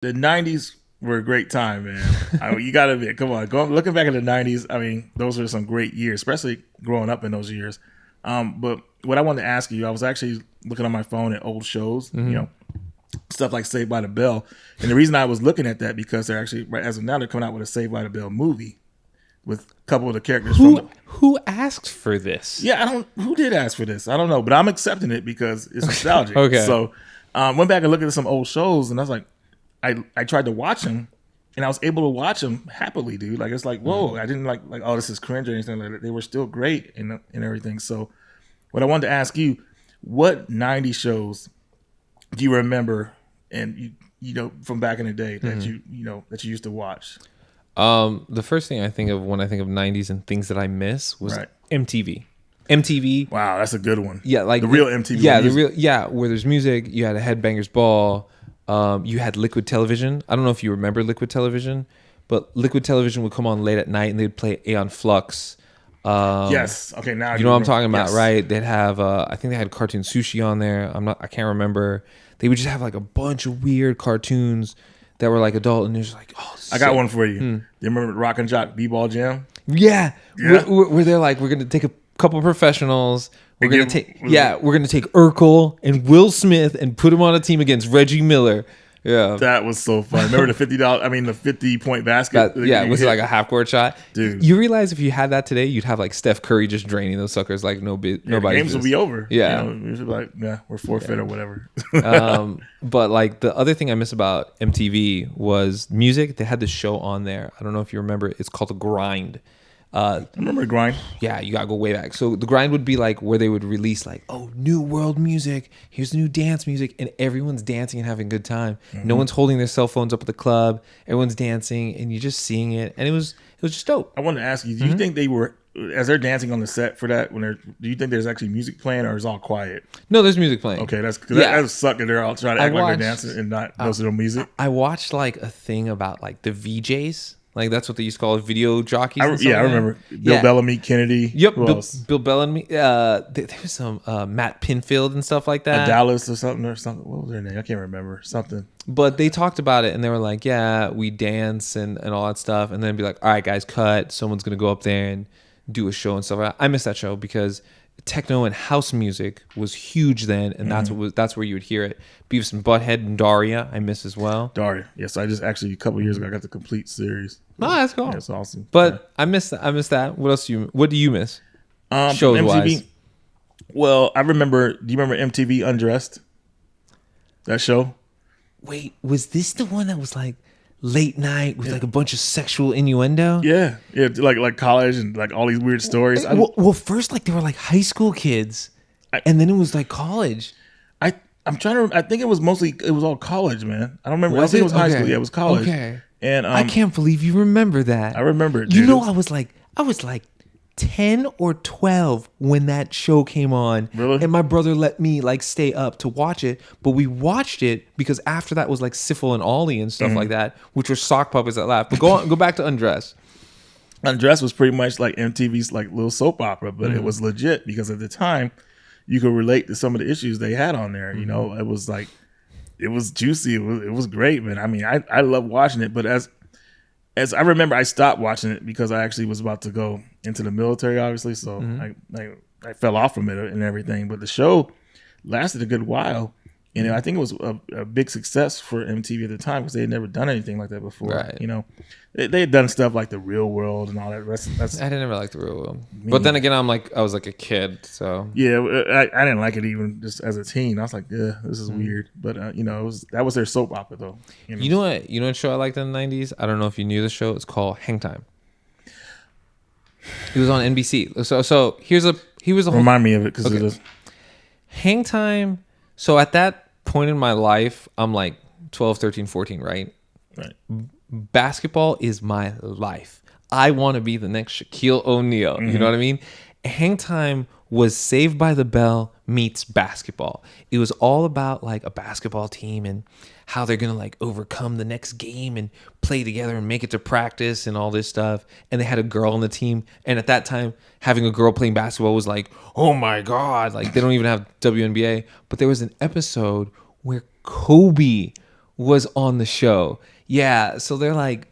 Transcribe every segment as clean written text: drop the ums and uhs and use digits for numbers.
The 90s were a great time, man. You got to admit, come on. Looking back at the 90s, I mean, those were some great years, especially growing up in those years. But what I wanted to ask you, I was actually looking on my phone at old shows, stuff like Saved by the Bell. And the reason I was looking at that because they're actually, right as of now, they're coming out with a Saved by the Bell movie with a couple of the characters who asked for this? Yeah, who did ask for this? I don't know, but I'm accepting it because it's nostalgic. Okay. So went back and looked at some old shows, and I was like, I tried to watch them, and I was able to watch them happily, dude. Like, it's like, whoa, I didn't like, oh, this is cringe or anything like that. They were still great and everything. So what I wanted to ask you, what 90 shows do you remember and you know from back in the day that that you used to watch? The first thing I think of when I think of 90s and things that I miss was MTV. MTV. Wow, that's a good one. Yeah, like the real MTV. Yeah, where there's music. You had a Headbangers Ball. You had Liquid Television. I don't know if you remember Liquid Television, but Liquid Television would come on late at night and they'd play Aeon Flux. Yes. Okay. Now you know what I'm talking about, right? They'd have. I think they had Cartoon Sushi on there. I can't remember. They would just have like a bunch of weird cartoons that were like adult, and they're just like, oh. I got one for you. You remember Rock and Jock B-Ball Jam? Yeah. Where they're like, we're gonna take a couple professionals. We're gonna take Urkel and Will Smith and put him on a team against Reggie Miller. Yeah, that was so fun. Remember the the 50-point basket? It was like a half-court shot. Dude, you realize if you had that today, you'd have like Steph Curry just draining those suckers like nobody. Games will be over. Yeah, we're forfeit or whatever. But like the other thing I miss about MTV was music. They had this show on there. I don't know if you remember. It's called The Grind. I remember Grind. Yeah, you gotta go way back. So the Grind would be like where they would release like, oh, new world music. Here's the new dance music, and everyone's dancing and having a good time. No one's holding their cell phones up at the club. Everyone's dancing, and you're just seeing it, and it was just dope. I wanted to ask you, do you think they were, as they're dancing on the set for that, do you think there's actually music playing, or is it all quiet? No, there's music playing. Okay, that would suck if they're all trying to act like they're dancing and not listen to music. I watched like a thing about like the VJs. Like that's what they used to call it, video jockeys. I remember Bill Bellamy, Kennedy. Yep, Bill Bellamy. There was some Matt Pinfield and stuff like that. Dallas or something. What was their name? I can't remember. Something. But they talked about it and they were like, yeah, we dance and all that stuff, and then be like, all right, guys, cut. Someone's gonna go up there and do a show and stuff. I miss that show because techno and house music was huge then, and that's where you would hear it. Beavis and Butthead and Daria, I miss as well. Daria, yes, I just actually a couple of years ago I got the complete series. Oh, that's cool. That's awesome. But I miss that. What do you miss? Shows MTV, wise. Well, I remember. Do you remember MTV Undressed? That show. Wait, was this the one that was like late night with like a bunch of sexual innuendo? Yeah, like college and like all these weird stories. Well, first like they were like high school kids, and then it was like college. I'm trying to. I think it was all college, man. I don't remember. I think it was high school. Yeah, it was college. Okay. And I can't believe you remember that. I remember it. You know, I was like 10 or 12 when that show came on. Really? And my brother let me like stay up to watch it, but we watched it because after that was like Syphil and Ollie and stuff like that, which were sock puppets that laugh. But go back to Undressed. Undressed was pretty much like MTV's like little soap opera, but it was legit because at the time you could relate to some of the issues they had on there. You know, it was like, it was juicy. It was great, man. I mean, I love watching it, but as I remember, I stopped watching it because I actually was about to go into the military, obviously. So I fell off from it and everything. But the show lasted a good while. And I think it was a big success for MTV at the time because they had never done anything like that before. Right. You know, they had done stuff like The Real World and all that. I didn't ever like The Real World. But then again, I was like a kid, so. Yeah, I didn't like it even just as a teen. I was like, yeah, this is weird. But, you know, that was their soap opera, though. You know what show I liked in the 90s? I don't know if you knew the show. It's called Hang Time. It was on NBC. So he was a Remind me of it because it is. Hang Time. So at that point in my life, I'm like 12, 13, 14, right? Right. Basketball is my life. I want to be the next Shaquille O'Neal. You know what I mean? Hang Time was Saved by the Bell meets basketball. It was all about like a basketball team and how they're going to like overcome the next game and play together and make it to practice and all this stuff. And they had a girl on the team. And at that time, having a girl playing basketball was like, oh my God, like they don't even have WNBA. But there was an episode where Kobe was on the show. Yeah, so they're like,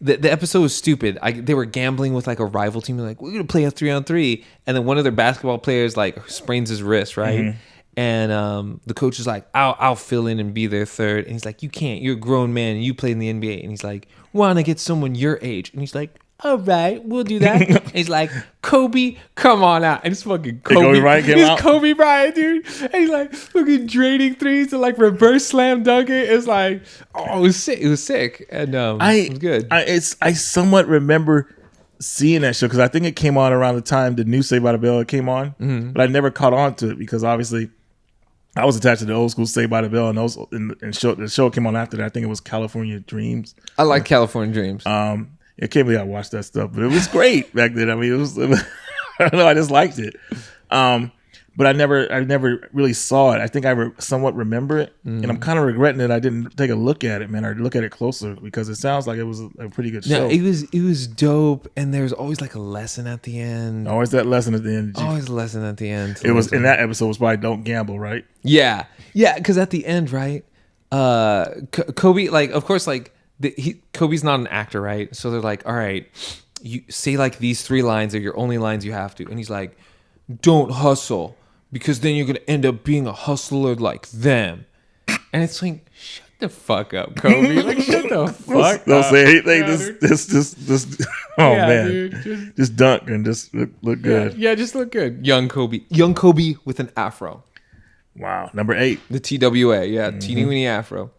the episode was stupid. They were gambling with like a rival team. They're like, we're gonna play a 3-on-3, and then one of their basketball players like sprains his wrist, right? And the coach is like, I'll fill in and be their third. And he's like, you can't. You're a grown man. And you play in the NBA. And he's like, want to get someone your age. And he's like, all right, we'll do that. And he's like, Kobe, come on out. And it's fucking Kobe. He's Kobe Bryant, dude. And he's like fucking draining threes to like reverse slam dunk it. It's like, oh, it was sick. It was sick. And it was good. I somewhat remember seeing that show because I think it came on around the time the new Saved by the Bell came on, but I never caught on to it because obviously I was attached to the old school Saved by the Bell, and the show came on after that. I think it was California Dreams. I like California Dreams. I can't believe I watched that stuff, but it was great back then. I mean, it was I don't know, I just liked it. But I never really saw it. I think I somewhat remember it, and I'm kind of regretting that I didn't take a look at it, man, or look at it closer because it sounds like it was a pretty good show. Yeah, it was dope, and there's always like a lesson at the end. Always that lesson at the end. Always a lesson at the end. It was in that episode was probably don't gamble, right? Yeah, because at the end, right, Kobe, like, of course, like Kobe's not an actor, right? So they're like, all right, you say like these 3 lines are your only lines you have to, and he's like, don't hustle, because then you're going to end up being a hustler like them. And it's like, shut the fuck up, Kobe. Like, shut the fuck up. Don't say anything. Just oh, yeah, man. Dude, just dunk and just look good. Yeah, just look good. Young Kobe with an afro. Wow. Number 8. The TWA. Yeah, teeny weeny afro.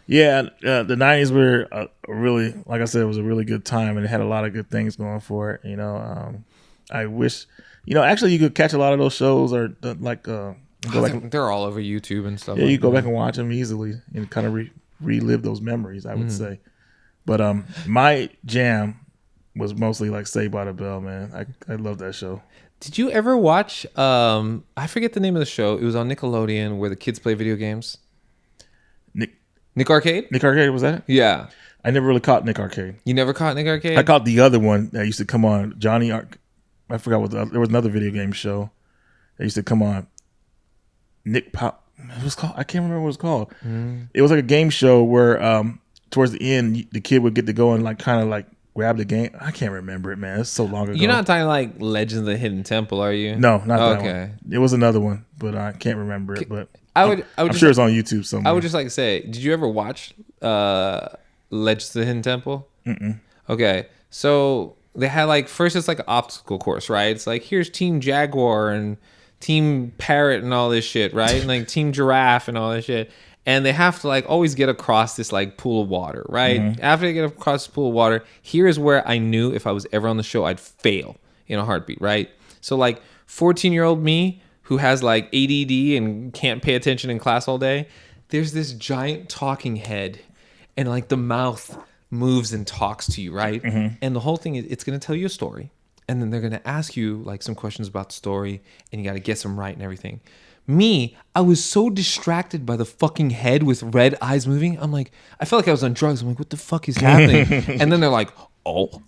Yeah, the 90s were really, like I said, it was a really good time, and it had a lot of good things going for it. You know, I wish... actually, you could catch a lot of those shows, or they're all over YouTube and stuff. Yeah, you go back and watch them easily and kind of relive those memories, I would say. But my jam was mostly like Saved by the Bell, man. I love that show. Did you ever watch? I forget the name of the show. It was on Nickelodeon where the kids play video games. Nick Arcade. Nick Arcade, was that? Yeah. I never really caught Nick Arcade. You never caught Nick Arcade? I caught the other one that used to come on, I forgot what there was another video game show that used to come on. Nick Pop. It was called. I can't remember what it was called. It was like a game show where towards the end the kid would get to go and like kind of like grab the game. I can't remember it, man. It's so long ago. You're not talking like Legends of the Hidden Temple, are you? No, not that one. It was another one, but I can't remember it. But I'm sure it's on YouTube somewhere. I would just like to say, did you ever watch Legends of the Hidden Temple? Mm-mm. Okay, so they had like first it's like an obstacle course, right? It's like here's Team Jaguar and Team Parrot and all this shit, right? And like Team Giraffe and all this shit. And they have to like always get across this like pool of water, right? After they get across the pool of water, here is where I knew if I was ever on the show, I'd fail in a heartbeat, right? So like 14-year-old me who has like ADD and can't pay attention in class all day, there's this giant talking head and like the mouth moves and talks to you, right? And the whole thing is it's going to tell you a story, and then they're going to ask you like some questions about the story, and you got to guess them right and everything. Me, I was so distracted by the fucking head with red eyes moving. I'm like, I felt like I was on drugs. I'm like, what the fuck is happening? And then they're like, oh,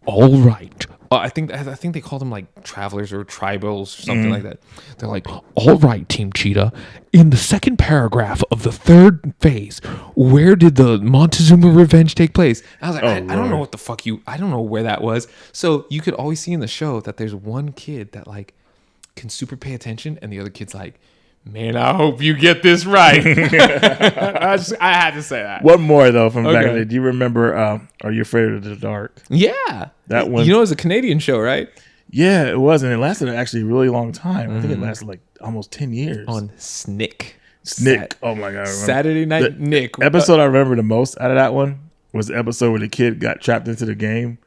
all right. I think they call them like travelers or tribals or something like that. They're like, all right, Team Cheetah. In the second paragraph of the third phase, where did the Montezuma revenge take place? And I was like, I don't know what the fuck I don't know where that was. So you could always see in the show that there's one kid that like can super pay attention, and the other kid's like, man, I hope you get this right. I had to say that. One more though from back in the day. Do you remember Are You Afraid of the Dark? Yeah. That one. You know, it was a Canadian show, right? Yeah, it was, and it lasted actually a really long time. I think it lasted like almost 10 years. On Snick. Oh my God. Saturday Night Nick. Episode I remember the most out of that one was the episode where the kid got trapped into the game.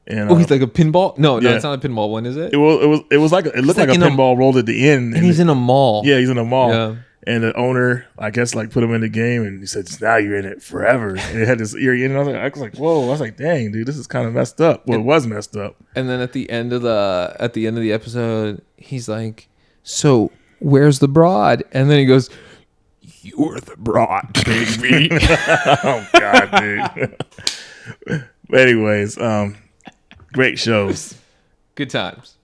And, he's like a pinball? No, it's not a pinball one, is it? It was like it looked like a pinball rolled at the end. And he's in a mall. Yeah, he's in a mall. Yeah. And the owner, I guess, like put him in the game, and he said, "Now you're in it forever." And it had this eerie end. I was like, "Whoa!" I was like, "Dang, dude, this is kind of messed up." Well, it was messed up. And then at the end of the episode, he's like, "So where's the broad?" And then he goes, "You're the broad, baby." Oh God, dude. But anyways, great shows. Good times.